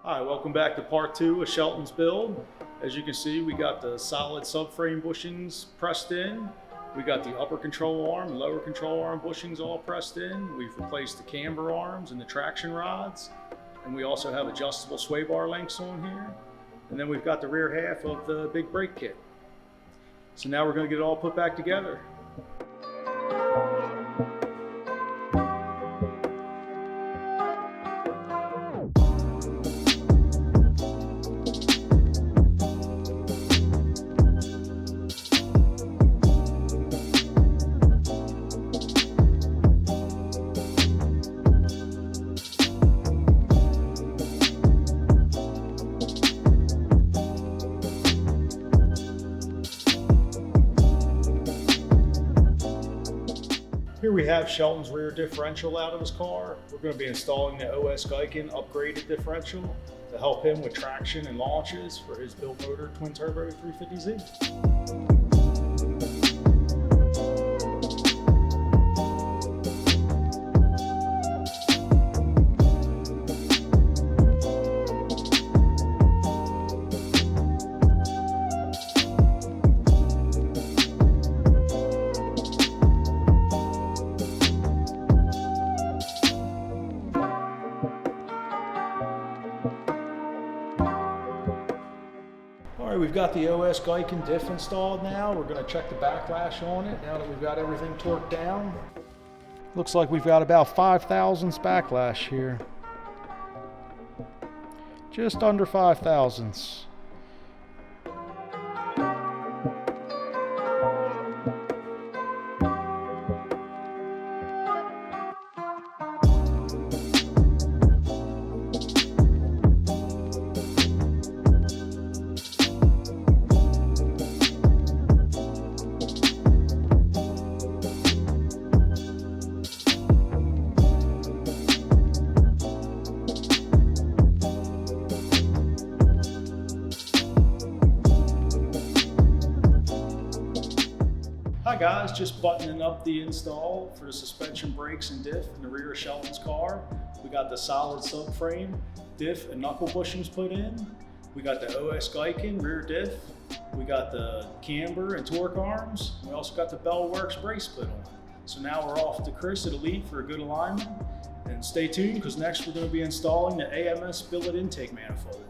Hi, welcome back to part 2 of Shelton's build. As you can see, we got the solid subframe bushings pressed in. We got the upper control arm, lower control arm bushings all pressed in. We've replaced the camber arms and the traction rods. And we also have adjustable sway bar links on here. And then we've got the rear half of the big brake kit. So now we're going to get it all put back together. Here we have Shelton's rear differential out of his car. We're going to be installing the Giken upgraded differential to help him with traction and launches for his built motor twin turbo 350Z. All right, we've got the Giken diff installed now. We're going to check the backlash on it now that we've got everything torqued down. Looks like we've got about 5 thousandths backlash here. Just under 5 thousandths. Hi guys, just buttoning up the install for the suspension brakes and diff in the rear of Shelton's car. We got the solid subframe, diff and knuckle bushings put in. We got the Giken rear diff. We got the camber and torque arms. We also got the Bell Works brace put on. So now we're off to Chris at Elite for a good alignment. And stay tuned because next we're going to be installing the AMS billet intake manifold.